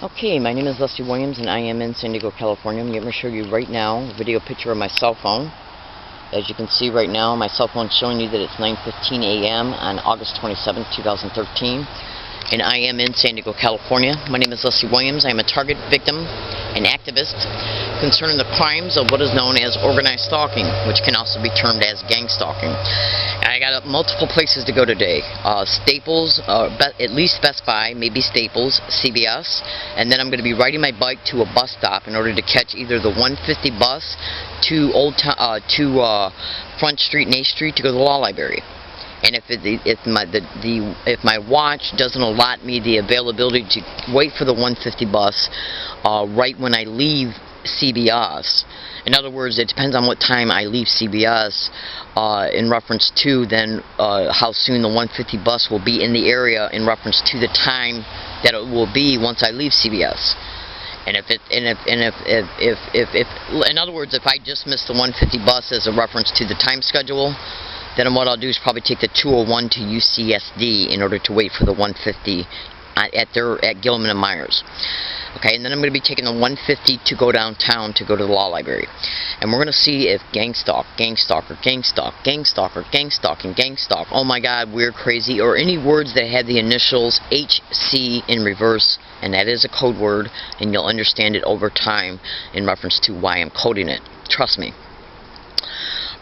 Okay, my name is Leslie Williams and I am in San Diego, California. I'm going to show you right now a video picture of my cell phone. As you can see right now, my cell phone is showing you that it's 9:15 a.m. on August 27, 2013. And I am in San Diego, California. My name is Leslie Williams. I am a target victim and activist concerning the crimes of what is known as organized stalking, which can also be termed as gang stalking. I got multiple places to go today. Staples, at least Best Buy, maybe Staples, CVS, and then I'm going to be riding my bike to a bus stop in order to catch either the 150 bus to Front Street and 8th Street to go to the law library. And if my watch doesn't allot me the availability to wait for the 150 bus right when I leave CVS, in other words, it depends on what time I leave CVS in reference to then how soon the 150 bus will be in the area in reference to the time that it will be once I leave CVS. And in other words, if I just miss the 150 bus as a reference to the time schedule, then what I'll do is probably take the 201 to UCSD in order to wait for the 150 at Gilman and Myers. Okay, and then I'm going to be taking the 150 to go downtown to go to the law library. And we're going to see if gang stalk, gang stalker, gang stalk, gang stalker, gang stalking, gang stalk, oh my god, weird, crazy, or any words that have the initials HC in reverse, and that is a code word, and you'll understand it over time in reference to why I'm coding it. Trust me.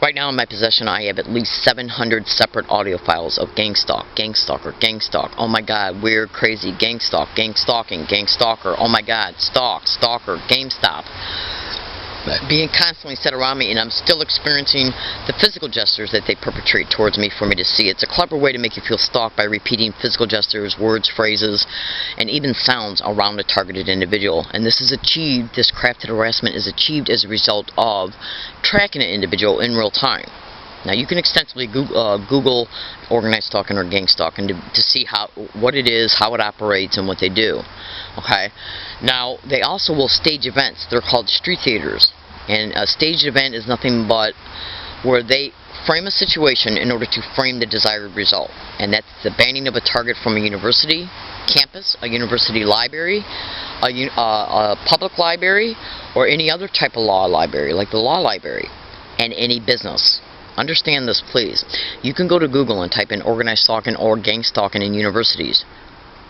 Right now in my possession, I have at least 700 separate audio files of gang stalk, gang stalker, gang stalk, oh my god, weird, crazy, gang stalk, gang stalking, gang stalker, oh my god, stalk, stalker, GameStop, being constantly said around me, and I'm still experiencing the physical gestures that they perpetrate towards me for me to see. It's a clever way to make you feel stalked by repeating physical gestures, words, phrases, and even sounds around a targeted individual. And this is achieved, this crafted harassment is achieved as a result of tracking an individual in real time. Now you can extensively Google organized stalking or gang stalking to see what it is, how it operates, and what they do. Okay. Now they also will stage events. They're called street theaters, and a staged event is nothing but where they frame a situation in order to frame the desired result, and that's the banning of a target from a university campus, a university library, a public library, or any other type of law library like the law library, and any business. Understand this, please. You can go to Google and type in organized stalking or gang stalking in universities,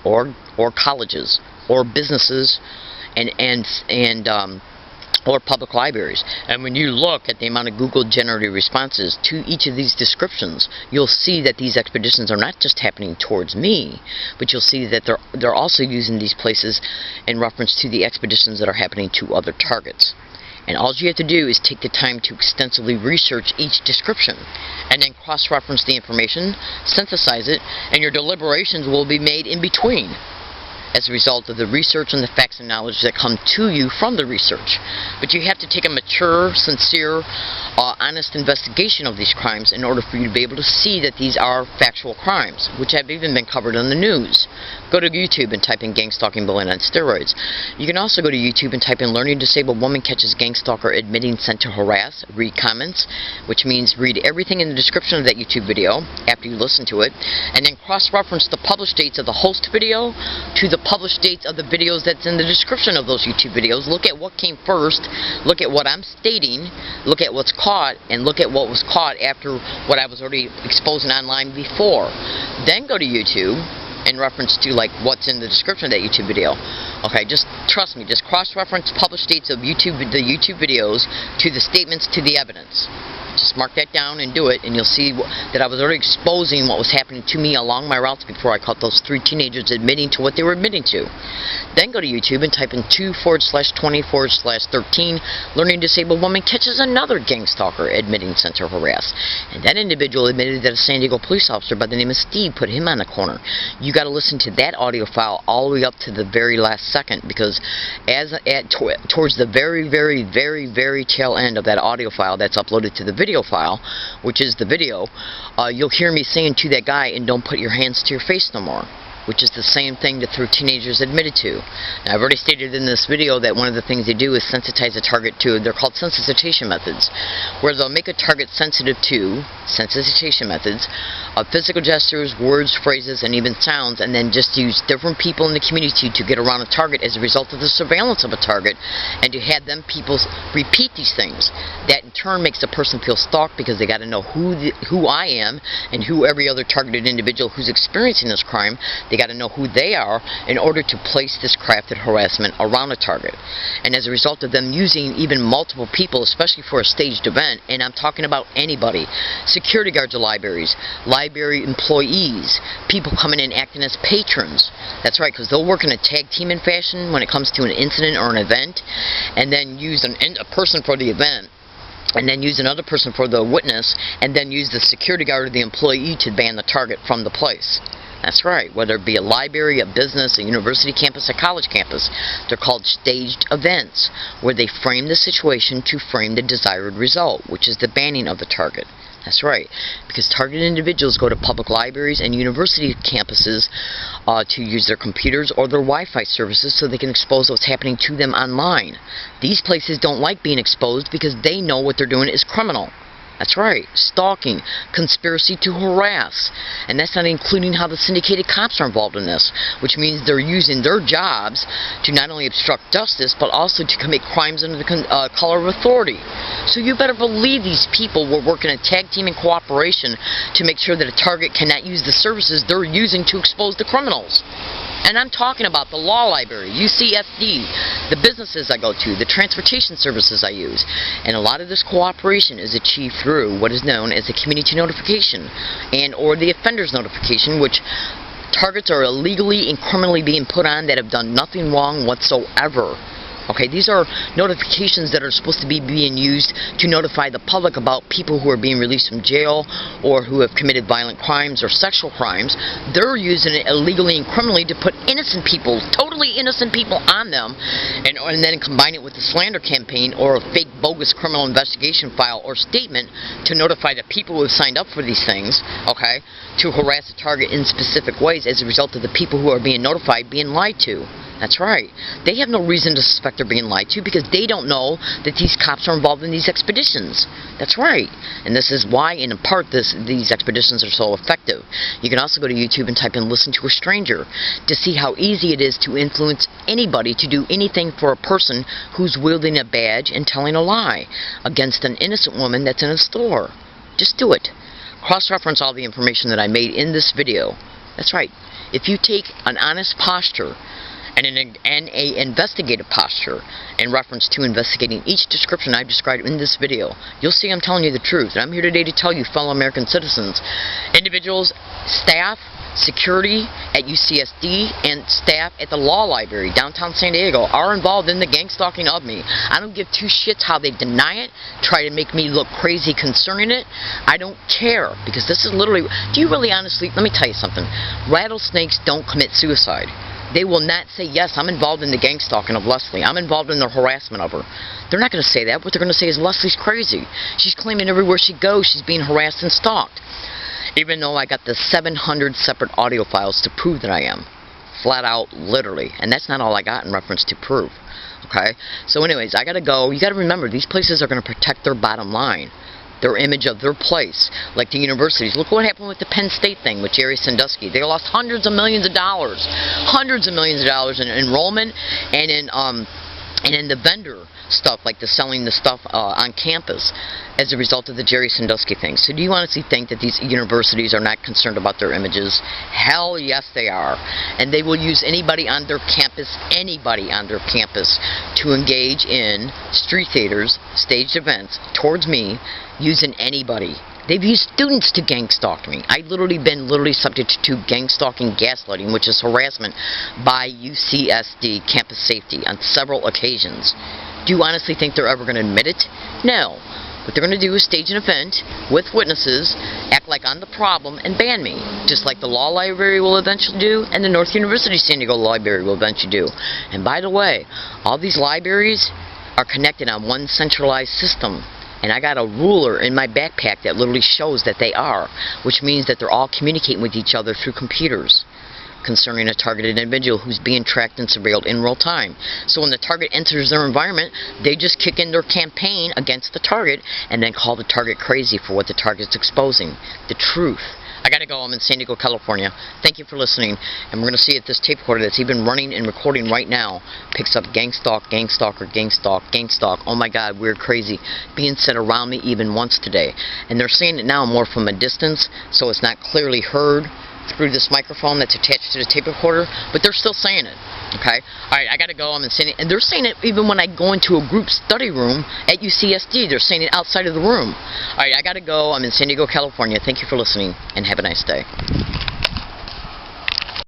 or colleges, or businesses, or public libraries. And when you look at the amount of Google generated responses to each of these descriptions, you'll see that these expeditions are not just happening towards me, but you'll see that they're also using these places in reference to the expeditions that are happening to other targets. And all you have to do is take the time to extensively research each description, and then cross-reference the information, synthesize it, and your deliberations will be made in between as a result of the research and the facts and knowledge that come to you from the research. But you have to take a mature, sincere, honest investigation of these crimes in order for you to be able to see that these are factual crimes, which have even been covered on the news. Go to YouTube and type in gang stalking bullying on steroids. You can also go to YouTube and type in learning disabled woman catches gang stalker admitting sent to harass. Read comments, which means read everything in the description of that YouTube video after you listen to it, and then cross-reference the published dates of the host video to the published dates of the videos that's in the description of those YouTube videos. Look at what came first, look at what I'm stating, look at what's caught, and look at what was caught after what I was already exposing online before. Then go to YouTube in reference to like what's in the description of that YouTube video. Okay, just trust me, just cross-reference published dates of the YouTube videos to the statements to the evidence. Just mark that down and do it, and you'll see that I was already exposing what was happening to me along my routes before I caught those 3 teenagers admitting to what they were admitting to. Then go to YouTube and type in 2/20/13 learning disabled woman catches another gang stalker admitting sent to harass. And that individual admitted that a San Diego police officer by the name of Steve put him on the corner. You got to listen to that audio file all the way up to the very last second, because towards the very, very, very, very tail end of that audio file that's uploaded to the video file, which is the video, you'll hear me saying to that guy, and don't put your hands to your face no more, which is the same that 3 teenagers admitted to. Now, I've already stated in this video that one of the things they do is sensitize a target to, they're called sensitization methods, where they'll make a target sensitive to, sensitization methods, of physical gestures, words, phrases, and even sounds, and then just use different people in the community to get around a target as a result of the surveillance of a target, and to have them people repeat these things. That in turn makes the person feel stalked because they got to know who I am and who every other targeted individual who's experiencing this crime, they got to know who they are in order to place this crafted harassment around a target. And as a result of them using even multiple people, especially for a staged event, and I'm talking about anybody, security guards of libraries, library employees, people coming in acting as patrons. That's right, because they'll work in a tag team in fashion when it comes to an incident or an event, and then use a person for the event, and then use another person for the witness, and then use the security guard or the employee to ban the target from the place. That's right, whether it be a library, a business, a university campus, a college campus. They're called staged events, where they frame the situation to frame the desired result, which is the banning of the target. That's right, because targeted individuals go to public libraries and university campuses to use their computers or their Wi-Fi services so they can expose what's happening to them online. These places don't like being exposed because they know what they're doing is criminal. That's right, stalking, conspiracy to harass, and that's not including how the syndicated cops are involved in this, which means they're using their jobs to not only obstruct justice, but also to commit crimes under the color of authority. So you better believe these people were working a tag team in cooperation to make sure that a target cannot use the services they're using to expose the criminals. And I'm talking about the law library, UCSD, the businesses I go to, the transportation services I use. And a lot of this cooperation is achieved through what is known as the community notification and or the offender's notification, which targets are illegally and criminally being put on that have done nothing wrong whatsoever. Okay, these are notifications that are supposed to be being used to notify the public about people who are being released from jail or who have committed violent crimes or sexual crimes. They're using it illegally and criminally to put innocent people, totally innocent people on them, and then combine it with the slander campaign or a fake bogus criminal investigation file or statement to notify the people who have signed up for these things, okay, to harass a target in specific ways as a result of the people who are being notified being lied to. That's right. They have no reason to suspect they're being lied to because they don't know that these cops are involved in these expeditions. That's right. And this is why, in part, these expeditions are so effective. You can also go to YouTube and type in "listen to a stranger" to see how easy it is to influence anybody to do anything for a person who's wielding a badge and telling a lie against an innocent woman that's in a store. Just do it. Cross-reference all the information that I made in this video. That's right. If you take an honest posture and an investigative posture in reference to investigating each description I've described in this video, you'll see I'm telling you the truth. And I'm here today to tell you, fellow American citizens, individuals, staff, security at UCSD, and staff at the law library downtown San Diego are involved in the gang stalking of me. I don't give two shits how they deny it, try to make me look crazy concerning it. I don't care, because this is literally, do you really honestly, let me tell you something, rattlesnakes don't commit suicide. They will not say, yes, I'm involved in the gang stalking of Leslie. I'm involved in the harassment of her. They're not going to say that. What they're going to say is, Leslie's crazy. She's claiming everywhere she goes she's being harassed and stalked. Even though I got the 700 separate audio files to prove that I am. Flat out, literally. And that's not all I got in reference to proof. Okay? So anyways, I got to go. You got to remember, these places are going to protect their bottom line. Their image of their place, like the universities. Look what happened with the Penn State thing with Jerry Sandusky. They lost hundreds of millions of dollars in enrollment and in the vendor stuff, like the selling the stuff on campus as a result of the Jerry Sandusky thing. So do you honestly think that these universities are not concerned about their images? Hell yes they are. And they will use anybody on their campus, to engage in street theaters, staged events towards me, using anybody. They've used students to gang stalk me. I've been subject to gang stalking gaslighting, which is harassment by UCSD campus safety on several occasions. Do you honestly think they're ever going to admit it? No. What they're going to do is stage an event with witnesses, act like I'm the problem, and ban me. Just like the law library will eventually do, and the North University San Diego Library will eventually do. And by the way, all these libraries are connected on one centralized system. And I got a ruler in my backpack that literally shows that they are, which means that they're all communicating with each other through computers. concerning a targeted individual who's being tracked and surveilled in real time. So when the target enters their environment, they just kick in their campaign against the target and then call the target crazy for what the target's exposing. The truth. I gotta go. I'm in San Diego, California. Thank you for listening. And we're gonna see if this tape recorder that's even running and recording right now picks up gang stalk, gang stalker, gang stalk, gang stalk. Oh my God, we're crazy. Being said around me even once today. And they're saying it now more from a distance, so it's not clearly heard through this microphone that's attached to the tape recorder, but they're still saying it. Okay? Alright, I gotta go. I'm in San Diego. And they're saying it even when I go into a group study room at UCSD. They're saying it outside of the room. Alright, I gotta go. I'm in San Diego, California. Thank you for listening, and have a nice day.